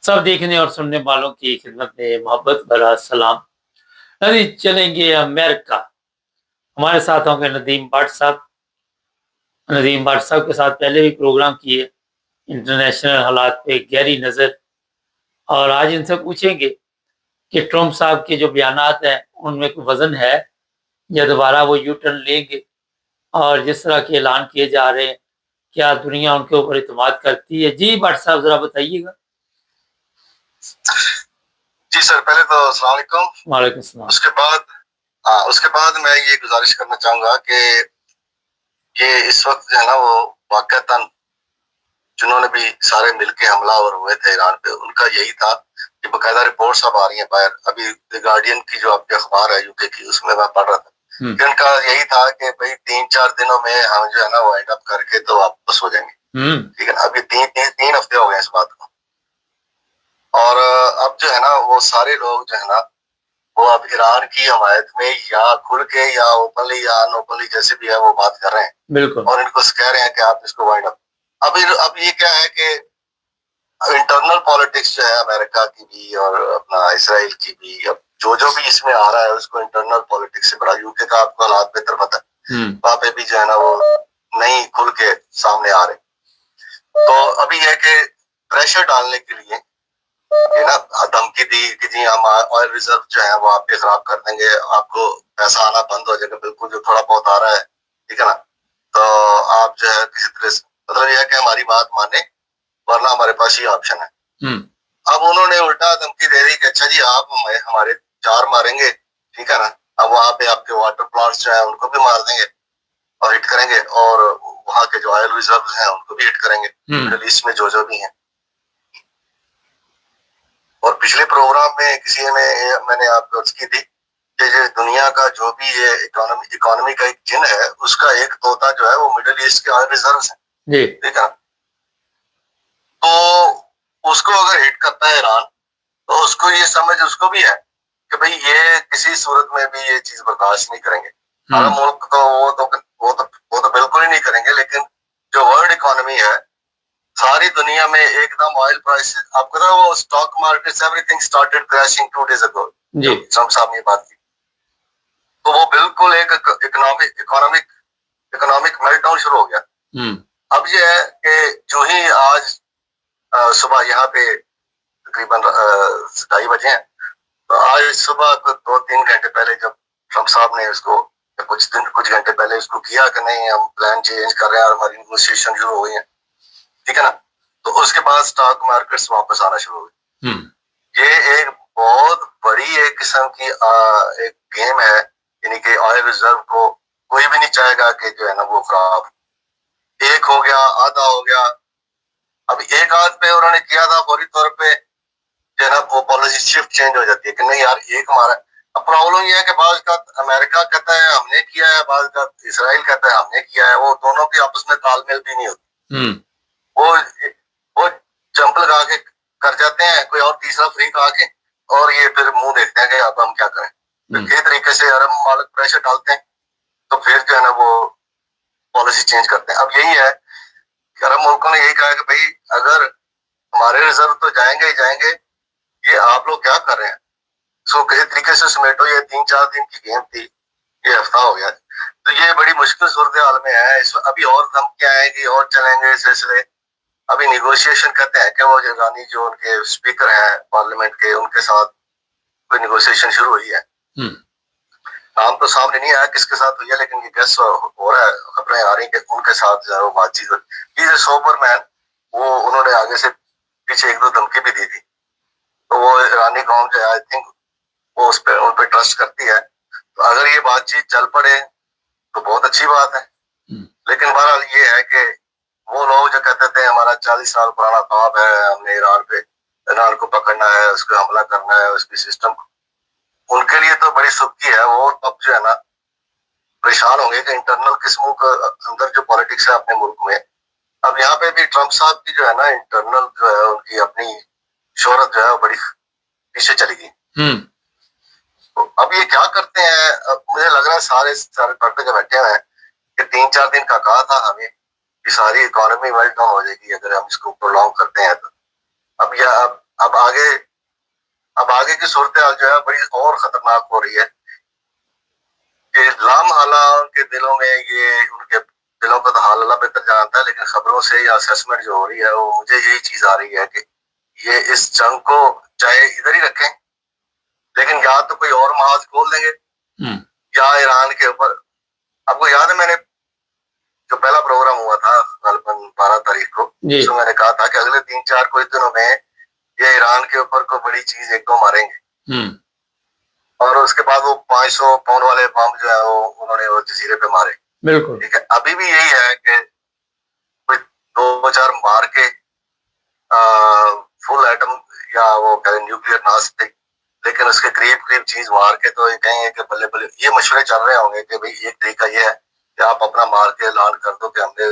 सब देखने और सुनने वालों की खिदमत में मोहब्बत भरा सलाम। अभी चलेंगे अमेरिका। हमारे साथ होंगे नदीम भट्ट साहब। नदीम भट्ट साहब के साथ पहले भी प्रोग्राम किए, इंटरनेशनल हालात पे गहरी नज़र। और आज इनसे पूछेंगे कि ट्रंप साहब के जो बयानात हैं, उनमें कोई वज़न है या दोबारा वो यू टर्न लेंगे? और जिस तरह के ऐलान किए जा रहे हैं, क्या दुनिया उनके ऊपर इत्मीनान करती है? जी भट्ट साहब, ज़रा बताइएगा। जी सर, पहले तो अस्सलाम वालेकुम। वालेकुम सलाम। उसके बाद मैं ये गुजारिश करना चाहूंगा कि इस वक्त जो है ना वो वाकईतन जिन्होंने भी सारे मिलके हमलावर हुए थे ईरान पे, उनका यही था कि बकायदा रिपोर्ट्स अब आ रही हैं बाहर। अभी द गार्डियन की जो आपकी अखबार है यूके की, उसमें मैं पढ़ रहा था कि उनका यही था कि भाई 3-4 दिनों में हम जो है ना वो एंड अप करके तो वापस हो जाएंगे। ठीक है ना, अभी तीन हफ्ते हो गए इस बात को। और अब जो है ना वो सारे लोग जो है ना वो अब ईरान की हमायत में या खुल के या ओपनली या अनओपनली जैसे भी है वो बात कर रहे हैं। बिल्कुल। और इनको कह रहे हैं कि आप इसको वाइंड अप। अब ये क्या है कि इंटरनल पॉलिटिक्स जो है अमेरिका की भी और अपना इसराइल की भी, अब जो भी इसमें आ रहा है उसको इंटरनल पॉलिटिक्स से बड़ा, यूके का आपको हालात बेहतर पता है, वहां पे भी जो है ना वो नहीं खुल के सामने आ रहे। तो अभी है कि प्रेशर डालने के लिए ये ना धमकी दी कि जी हम ऑयल रिजर्व जो है वो आपके खराब कर देंगे, आपको पैसा आना बंद हो जाएगा, बिल्कुल जो थोड़ा बहुत आ रहा है, ठीक है ना, तो आप जो है किसी तरह से, मतलब यह है कि हमारी बात माने वरना हमारे पास ये ऑप्शन है। अब उन्होंने उल्टा धमकी दे दी कि अच्छा जी आप हमारे 4 मारेंगे, ठीक है ना, अब वहां पे आपके वाटर प्लांट्स जो है उनको भी मार देंगे और हिट करेंगे, और वहां के जो ऑयल रिजर्व हैं उनको भी हिट करेंगे, मिडिल ईस्ट में जो भी हैं। और पिछले प्रोग्राम में किसी में मैंने आपको अर्ज की थी कि जो दुनिया का जो भी ये इकोनॉमी का एक जिन है, उसका एक तोता जो है वो मिडिल ईस्ट के ऑयल रिजर्व है, ठीक है। तो उसको अगर हिट करता है ईरान, तो उसको ये समझ उसको भी है कि भाई ये किसी सूरत में भी ये चीज बर्दाश्त नहीं करेंगे। अरब मुल्क तो वो तो बिल्कुल ही नहीं करेंगे, लेकिन जो वर्ल्ड इकोनॉमी है सारी दुनिया में एकदम ऑयल प्राइसेस, आपको पता है वो stock market everything started crashing 2 days ago, जी ट्रम्प साहब ने बात की, तो वो बिल्कुल एक इकोनॉमिक मेल्टडाउन शुरू हो गया। अब ये है कि जो ही आज सुबह यहाँ पे तकरीबन 2:30 बजे हैं, तो आज सुबह 2-3 घंटे पहले जब ट्रम्प साहब ने उसको कुछ घंटे पहले उसको किया कि नहीं हम प्लान चेंज कर रहे हैं और हमारी नेगोशिएशन शुरू हो गई है, ठीक है ना, तो उसके बाद स्टॉक मार्केट्स वापस आना शुरू हो गए। ये एक बहुत बड़ी एक किस्म की एक गेम है, यानी कि ऑयल रिजर्व को कोई भी नहीं चाहेगा कि जो है ना वो खराब, एक हो गया आधा हो गया। अब एक आध पे उन्होंने किया था, फौरी तौर पे जो है ना वो पॉलिसी शिफ्ट चेंज हो जाती है कि नहीं यार एक हमारा। अब प्रॉब्लम ये है कि बाज का अमेरिका कहता है हमने किया है, बाज का इसराइल कहता है हमने किया है, वो दोनों की आपस में तालमेल भी नहीं होती। वो जंप लगा के कर जाते हैं, कोई और तीसरा फ्रीक आके, और ये फिर मुंह देखते हैं कि अब हम क्या करें। तो किस तरीके से अरब मालिक प्रेशर डालते हैं, तो फिर जो है ना वो पॉलिसी चेंज करते हैं। अब यही है कि अरब मुल्कों ने यही कहा कि भाई अगर हमारे रिजर्व तो जाएंगे ही जाएंगे, ये आप लोग क्या कर रहे हैं, इसको किसी तरीके से समेटो। ये 3-4 दिन की गेम थी, ये हफ्ता हो गया, तो ये बड़ी मुश्किल सूरत हाल में है। इस अभी और धमकियां आएंगी और चलेंगे सिलसिले। अभी निगोशिएशन करते हैं कि वो ईरानी जो उनके स्पीकर हैं पार्लियामेंट के, उनके साथ कोई निगोशिएशन शुरू हुई है। नाम तो सामने नहीं आया किसके साथ हुई है, लेकिन ये गैस हो रहा है, खबरें आ रही कि उनके साथ जो है वो बातचीत हो रही है। सोबरमैन, वो उन्होंने आगे से पीछे 1-2 धमकी भी दी थी, तो वो ईरानी कौम जो है आई थिंक वो उस पर ट्रस्ट करती है। तो अगर ये बातचीत चल पड़े तो बहुत अच्छी बात है, लेकिन बहरहाल ये है कि वो लोग जो कहते थे हमारा 40 साल पुराना ख्वाब है, हमने ईरान को पकड़ना है, उसको हमला करना है, उसकी सिस्टम को, उनके लिए तो बड़ी सुखी है। वो अब जो है ना परेशान होंगे कि इंटरनल किस्मों का अंदर जो पॉलिटिक्स है अपने मुल्क में। अब यहाँ पे भी ट्रम्प साहब की जो है ना इंटरनल जो है उनकी अपनी शोहरत जो है वो बड़ी पीछे चली गई। तो अब ये क्या करते हैं, अब मुझे लग रहा है सारे पर्दे के बैठे हुए हैं कि 3-4 दिन का कहा था हमें कि सारी इकोनॉमी मेल्ट डाउन हो जाएगी अगर हम इसको प्रोलॉन्ग करते हैं। तो अब की सूरत हाल जो है बड़ी और खतरनाक हो रही है कि लामहला उनके दिलों में, ये उनके दिलों का तो हाल अल्लाह बेहतर जानता है, लेकिन खबरों से या असेसमेंट जो हो रही है वो मुझे यही चीज आ रही है कि ये इस जंग को चाहे इधर ही रखें, लेकिन या तो कोई और महाज खोल देंगे या ईरान के ऊपर। आपको याद है मैंने जो पहला प्रोग्राम हुआ था कल 12 तारीख को, उसमें मैंने कहा था कि अगले 3-4 कुछ दिनों में ये ईरान के ऊपर कोई बड़ी चीज एक दो मारेंगे, और उसके बाद वो 500 पाउंड वाले बम जो है वो उन्होंने वो जजीरे पे मारे। बिल्कुल ठीक है, अभी भी यही है कि कोई 2-4 मार के फुल एटम या वो न्यूक्लियर नास्तिक, लेकिन उसके करीब करीब चीज मार के तो ये कहेंगे कि बल्ले बल्ले। ये मशवरे चल रहे होंगे कि भाई एक तरीका ये है कि आप अपना मार के ऐलान कर दो कि हमने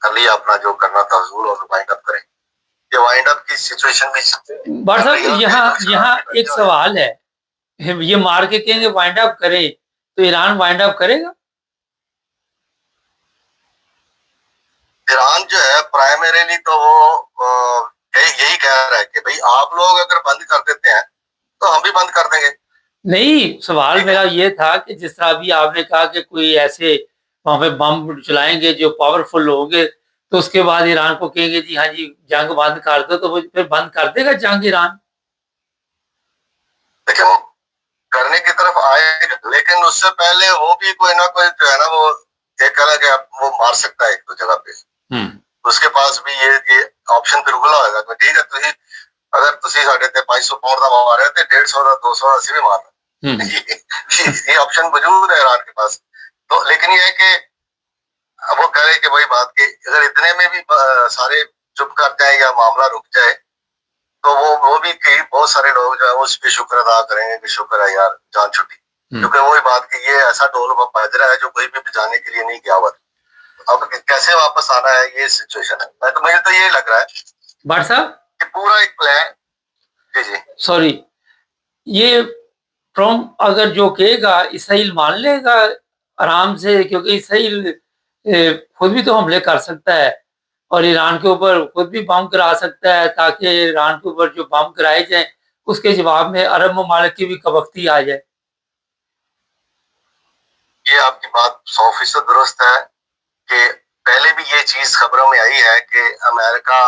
कर लिया अपना जो करना था हजूर, और वाइंड अप करें। ये वाइंड अप की सिचुएशन भी बट साहब यहाँ एक सवाल है, ये मार के कहेंगे वाइंड अप करे तो ईरान वाइंड अप करेगा? ईरान जो है प्राइमरीली तो वो यही कह रहा है कि भाई आप लोग अगर बंद कर देते हैं तो हम भी बंद कर देंगे। नहीं, सवाल मेरा ये था कि जिस तरह अभी आपने कहा कि कोई ऐसे वहां पे बम चलाएंगे जो पावरफुल होंगे, तो उसके बाद ईरान को कहेंगे जी हाँ जी जंग बंद कर दो, तो वो फिर बंद कर देगा जंग ईरान? देखिए वो करने की तरफ आएगा, लेकिन उससे पहले वो भी कोई ना कोई जो है ना वो एक अलग है, वो मार सकता है एक दो जगह पे। उसके पास भी ये ऑप्शन फिर उगला होगा कि ठीक है तुझे अगर तुसी साढ़े 500 पाउंड का मार रहे थे 150 का 200 अस्सी भी मारना ये ऑप्शन मौजूद है ईरान के पास। तो लेकिन ये है कि वो कह रहे कि भाई बात की अगर इतने में भी सारे चुप कर जाए या मामला रुक जाए तो वो भी कई बहुत सारे लोग जो है उस पर शुक्र अदा करेंगे कि शुक्र है यार जान छुट्टी, क्योंकि वही बात की ये ऐसा ढोल बाजरा है जो कोई भी बचाने के लिए नहीं गया हुआ। अब कैसे वापस आना है ये सिचुएशन है। तो मुझे तो ये लग रहा है भट्ट साहब कि पूरा एक प्लान। जी जी सॉरी, ये ट्रम्प अगर जो कहेगा इसराइल मान लेगा आराम से, क्योंकि इसराइल खुद भी तो हमले कर सकता है और ईरान के ऊपर खुद भी बम गिरा सकता है, ताकि ईरान के ऊपर जो बम गिराए जाए उसके जवाब में अरब ममालिक की भी कबख्ती आ जाए। ये आपकी बात 100% दुरुस्त है कि पहले भी ये चीज खबरों में आई है कि अमेरिका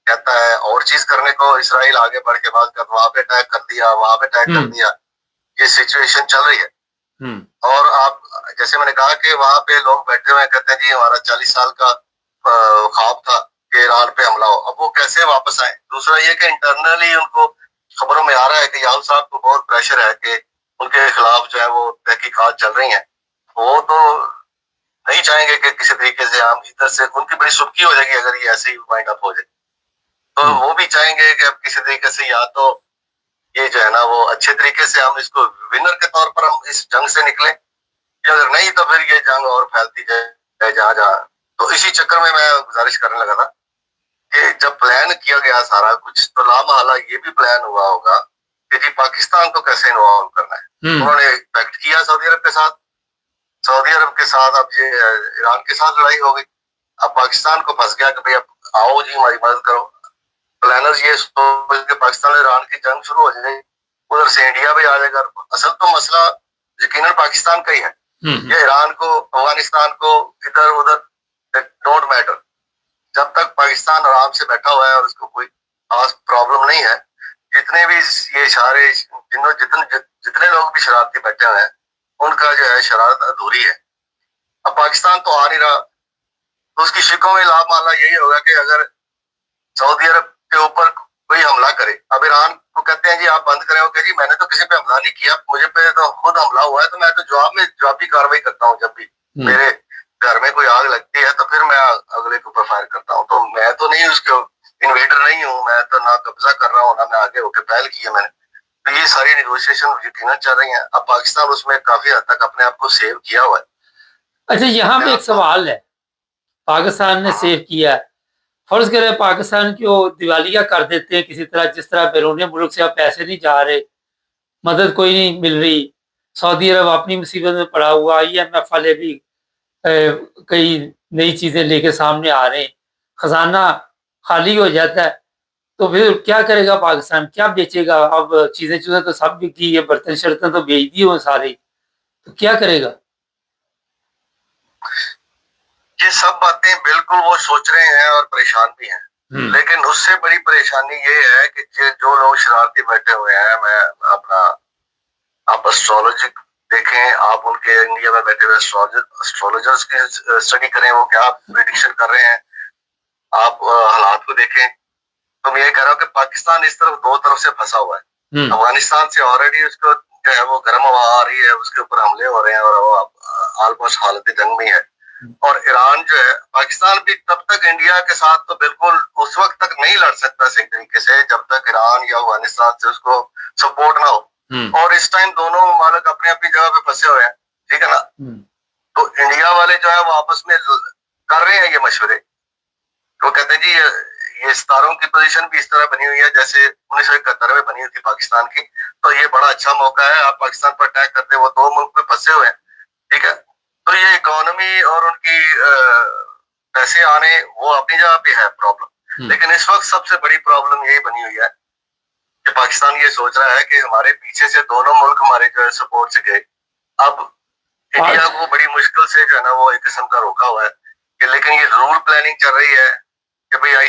कहता है और चीज करने को, इसराइल आगे बढ़ के बात कर वहां पे अटैक कर दिया, वहां पे अटैक कर दिया। ये सिचुएशन चल रही है। और आप जैसे मैंने कहा कि वहां पे लोग बैठे हुए कहते हैं जी हमारा 40 साल का ख्वाब था कि ईरान पे हमला हो। अब वो कैसे वापस आए? दूसरा ये कि इंटरनली उनको खबरों में आ रहा है कि याहू साहब को बहुत प्रेशर है कि उनके खिलाफ जो है वो तहकीकात चल रही है। वो तो नहीं चाहेंगे कि किसी तरीके से हम इधर से, उनकी बड़ी सुर्खी हो जाएगी अगर ये ऐसे ही वाइंड अप हो जाए। तो वो भी चाहेंगे कि अब किसी तरीके से या तो ये जो है ना वो अच्छे तरीके से हम इसको विनर के तौर पर हम इस जंग से निकले, या अगर नहीं तो फिर ये जंग और फैलती जाए जहां जहां। तो इसी चक्कर में मैं गुजारिश करने लगा था कि जब प्लान किया गया सारा कुछ, तो लामहला ये भी प्लान हुआ होगा कि जी पाकिस्तान को कैसे इन्वॉल्व करना है। उन्होंने पैक्ट किया सऊदी अरब के साथ, सऊदी अरब के साथ अब ये ईरान के साथ लड़ाई हो गई। अब पाकिस्तान को फंस गया कि भाई अब आओ जी हमारी मदद करो। प्लानर्स ये सोच के पाकिस्तान और ईरान की जंग शुरू हो जाएगी, उधर से इंडिया भी आ जाएगा। असल तो मसला यकीनन पाकिस्तान का ही है। ये ईरान को, अफगानिस्तान को, इधर उधर डोंट मैटर। जब तक पाकिस्तान आराम से बैठा हुआ है और उसको कोई खास प्रॉब्लम नहीं है, जितने भी ये सारे जितने लोग भी शरारती बैठे हुए हैं उनका जो है शरारत अधूरी है। अब पाकिस्तान तो आ नहीं रहा, तो उसकी शिकों में लामहला यही होगा कि अगर सऊदी अरब के ऊपर कोई हमला करे, अब ईरान को कहते हैं जी आप बंद करें, ओके जी मैंने तो किसी पे हमला नहीं किया, मुझे पे तो खुद हमला हुआ है, तो मैं तो जवाबी कार्रवाई करता हूँ। जब भी मेरे घर में कोई आग लगती है तो फिर मैं अगले के ऊपर फायर करता हूँ। तो मैं तो नहीं उसके इन्वेडर नहीं हूँ, मैं तो ना कब्जा कर रहा हूँ ना मैं आगे होकर पहल की है मैंने। तो ये सारी नेगोशिएशन यकीनन चल रही है। अब पाकिस्तान उसमें काफी हद तक अपने आप को सेव किया हुआ है। अच्छा, यहाँ पे एक सवाल है, पाकिस्तान ने सेव किया है, फर्ज करें पाकिस्तान को दिवालिया कर देते हैं किसी तरह, जिस तरह बैरून मुल्क से अब पैसे नहीं जा रहे, मदद कोई नहीं मिल रही, सऊदी अरब अपनी मुसीबत में पड़ा हुआ, IMF वाले भी कई नई चीजें लेके सामने आ रहे हैं, खजाना खाली हो जाता है, तो फिर क्या करेगा पाकिस्तान, क्या बेचेगा? अब चीजें चीजें तो सब बिकी है, बर्तन शर्तन तो बेच दिए वो सारे, तो क्या करेगा? ये सब बातें बिल्कुल वो सोच रहे हैं और परेशान भी हैं, लेकिन उससे बड़ी परेशानी ये है कि जो लोग शरारती बैठे हुए हैं, मैं अपना, आप एस्ट्रोलॉजी देखें, आप उनके इंडिया में बैठे हुए एस्ट्रोलॉजर्स की स्टडी करें, वो क्या प्रिडिक्शन कर रहे हैं, आप हालात को देखें। तो मैं ये कह रहा हूँ कि पाकिस्तान इस तरफ दो तरफ से फंसा हुआ है। अफगानिस्तान से ऑलरेडी उसको जो है वो गर्म हवा आ रही है, उसके ऊपर हमले हो रहे हैं और वो ऑलमोस्ट हालत जंग में है। और ईरान जो है, पाकिस्तान भी तब तक इंडिया के साथ तो बिल्कुल उस वक्त तक नहीं लड़ सकता सही तरीके से जब तक ईरान या अफगानिस्तान से उसको सपोर्ट ना हो। और इस टाइम दोनों मुमालिक अपनी अपनी जगह पे फंसे हुए हैं, ठीक है ना। तो इंडिया वाले जो है वो आपस में कर रहे हैं ये मशवरे। वो कहते हैं जी ये सितारों की पोजीशन भी इस तरह बनी हुई है जैसे 1971 में बनी हुई थी पाकिस्तान की, तो ये बड़ा अच्छा मौका है, आप पाकिस्तान पर अटैक करते, वो दो मुल्क में फंसे हुए हैं, ठीक है। तो ये इकोनॉमी और उनकी पैसे आने वो अपनी जगह पे है प्रॉब्लम, लेकिन इस वक्त सबसे बड़ी प्रॉब्लम यही बनी हुई है कि पाकिस्तान ये सोच रहा है कि हमारे पीछे से दोनों मुल्क हमारे जो है सपोर्ट से गए, अब इंडिया को बड़ी मुश्किल से जो है ना वो एक किस्म का रोका हुआ है कि, लेकिन ये रूल प्लानिंग चल रही है कि भाई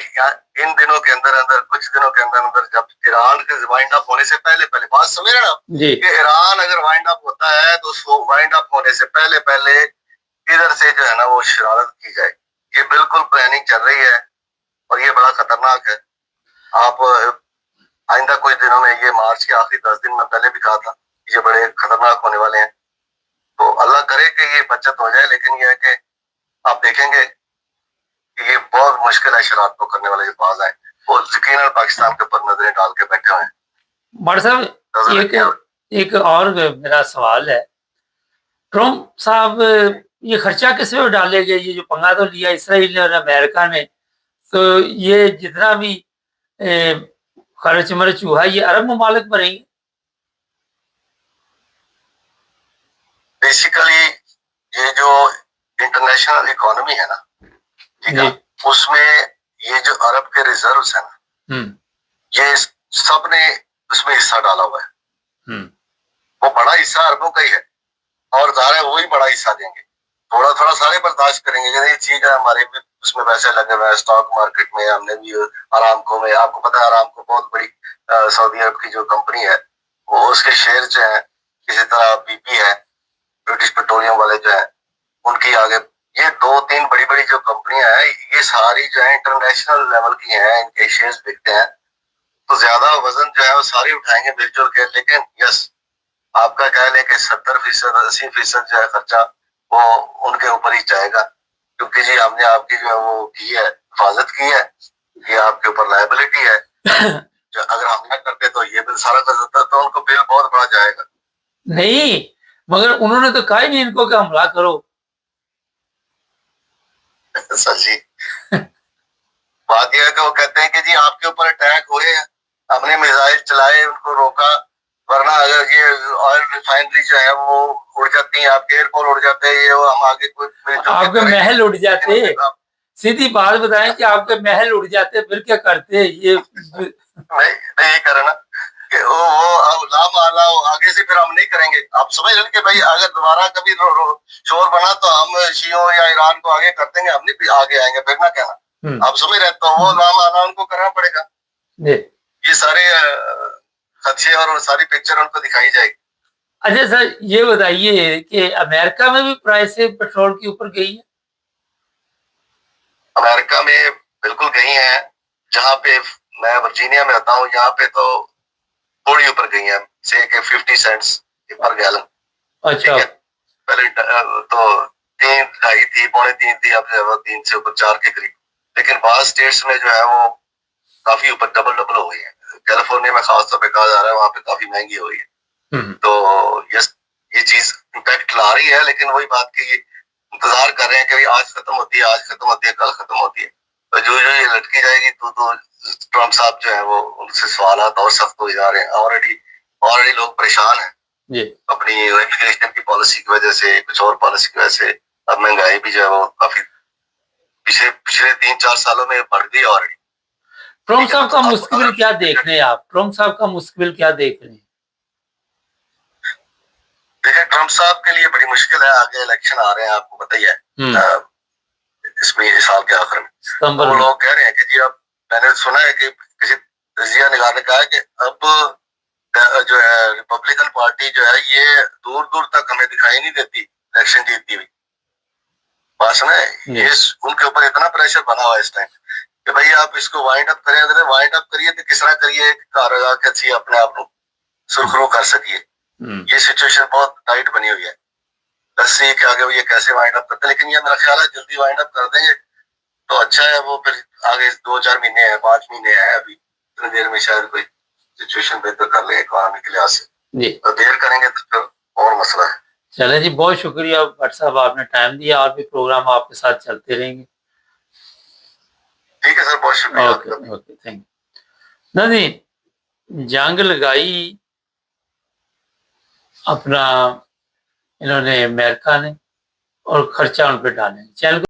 इन दिनों के अंदर अंदर, कुछ दिनों के अंदर अंदर, जब ईरान के वाइंड अप होने से पहले पहले, बात समझ रहे ना कि ईरान अगर वाइंड अप होता है तो उसको वाइंड अप होने से पहले पहले इधर से जो है ना वो शरारत की जाए। ये बिल्कुल प्लानिंग चल रही है और ये बड़ा खतरनाक है। आप आइंदा कुछ दिनों में, ये मार्च के आखिरी 10 दिन में पहले भी कहा था, ये बड़े खतरनाक होने वाले हैं। तो अल्लाह करे कि ये बचत हो जाए, लेकिन ये है कि आप देखेंगे कि ये बहुत मुश्किल है शरारत को करने वाले जो बाज आए, वो यकीनन पाकिस्तान के ऊपर नजरें डाल के बैठे हुए हैं। बट साहब एक और मेरा सवाल है, ट्रम्प साहब ये खर्चा किस पे डालेंगे? ये जो पंगा तो लिया इसराइल ने और अमेरिका ने, तो ये जितना भी खर्च मर्च हुआ ये अरब ममालिक भरेंगे। बेसिकली ये जो इंटरनेशनल इकोनॉमी है ना, ठीक है, उसमें ये जो अरब के रिजर्व्स है ना, ये सब ने उसमें हिस्सा डाला हुआ है। वो बड़ा हिस्सा अरबों का ही है और ज़ाहिर है वही बड़ा हिस्सा देंगे, थोड़ा थोड़ा सारे बर्दाश्त करेंगे। ये चीज है, हमारे भी उसमें पैसे लगे हुए हैं स्टॉक मार्केट में, हमने भी आरामको में, आपको पता है आरामको बहुत बड़ी सऊदी अरब की जो कंपनी है, वो उसके शेयर जो है, इसी तरह BP है, ब्रिटिश पेट्रोलियम वाले जो है उनकी आगे, ये दो तीन बड़ी बड़ी जो कंपनियां हैं, ये सारी जो है इंटरनेशनल लेवल की हैं, इनके शेयर्स बिकते हैं। तो ज्यादा वजन जो है वो सारी उठाएंगे मिलजुल के, लेकिन यस आपका कह लें कि 70% 80% जो है खर्चा वो उनके ऊपर ही जाएगा, क्योंकि जी हमने आपकी जो है वो की है, हिफाजत की है, ये आपके ऊपर लायबिलिटी है। जो अगर हम ना करते तो ये बिल सारा कर देता, तो उनको बिल बहुत बड़ा जाएगा। नहीं, मगर उन्होंने तो कहा ही नहीं इनको कि हमला करो। सर जी बात यह है कि वो कहते हैं कि जी आपके ऊपर अटैक हुए, हमने मिसाइल चलाए, उनको रोका, वरना अगर ये ऑयल रिफाइनरी जो है वो उड़ जाती है, आपके एयरपोर्ट उड़ जाते हैं, ये वो हम आगे कोई आपके महल उड़ जाते, सीधी बात बताएं कि आपके महल उड़ जाते, फिर क्या करते? ये नहीं करे ना कि वो लाम आला आगे से फिर हम नहीं करेंगे। आप समझ रहे कि भाई अगर दोबारा कभी शोर बना तो हम शियों या ईरान को आगे कर देंगे, हम नहीं आगे आएंगे, फिर ना कहना। आप समझ रहे, तो वो लाम आला उनको करना पड़ेगा। ये सारे खदशे और सारी पिक्चर उनको दिखाई जाएगी। अच्छा सर, ये बताइए कि अमेरिका में भी प्राइस पेट्रोल के ऊपर गई है? अमेरिका में बिल्कुल गई है, जहाँ पे मैं वर्जीनिया में रहता हूँ, यहाँ पे तो थोड़ी ऊपर गई है, से 50 सेंट्स पर गैलन। अच्छा, पहले तो 3.5 थी, 2.5 थी, अब जो है 3 से ऊपर 4 के करीब। लेकिन बाद स्टेट्स में जो है वो काफी ऊपर डबल हो गई है। कैलिफोर्निया में खासतौर पे कहा जा रहा है वहां पे काफी महंगी हो गई है। तो ये चीज इम्पैक्ट ला रही है, लेकिन वही बात की इंतजार कर रहे हैं कि आज खत्म होती है, आज खत्म होती है, कल खत्म होती है। तो जो जो ये लटकी जाएगी तो ट्रम्प साहब जो है वो उनसे सवालात और सख्त हो जा रहे हैं। ऑलरेडी लोग परेशान हैं अपनी इमिग्रेशन की पॉलिसी की वजह से, कुछ और पॉलिसी की वजह से। अब महंगाई भी जो है वो काफी पिछले 3-4 सालों में बढ़ गई ऑलरेडी। ट्रम्प साहब का मुस्तकबिल क्या देख रहे हैं आप? ट्रम्प साहब का मुस्तकबिल क्या देख रहे हैं? देखिए, ट्रम्प साहब के लिए बड़ी मुश्किल है, आगे इलेक्शन आ रहे हैं, आपको पता ही है। इसमें इस साल के आखिर में वो लोग कह रहे हैं कि जी, अब मैंने सुना है कि किसी तजिया निगार ने कहा है कि अब जो है रिपब्लिकन पार्टी जो है ये दूर दूर तक हमें दिखाई नहीं देती इलेक्शन जीतती हुई। बात सुना है, ये उनके ऊपर इतना प्रेशर बना हुआ है इस टाइम कि भाई आप इसको वाइंड अप करें, अगर वाइंड अप करिए तो किस तरह करिए, कारगर कैसी अपने आप को सुरखरू कर सकिए। ये सिचुएशन बहुत टाइट बनी हुई है। बस ये क्या आगे ये कैसे वाइंड अप करते हैं, लेकिन ये मेरा ख्याल है जल्दी वाइंड अप कर देंगे तो अच्छा है। वो फिर आगे 2-4 महीने है, 5 महीने है, अभी इतनी देर में शायद कोई सिचुएशन बेहतर कर ले इकोनॉमी के लिहाज से। तो देर करेंगे तो फिर और मसला है। चले जी, बहुत शुक्रिया भट्ट साहब, आपने टाइम दिया। और भी प्रोग्राम आपके साथ चलते रहेंगे। ठीक है सर, बहुत शुक्रिया। Okay, thank you. नहीं, जंग लगाई अपना इन्होंने अमेरिका ने और खर्चा उन पे डाले। चैनल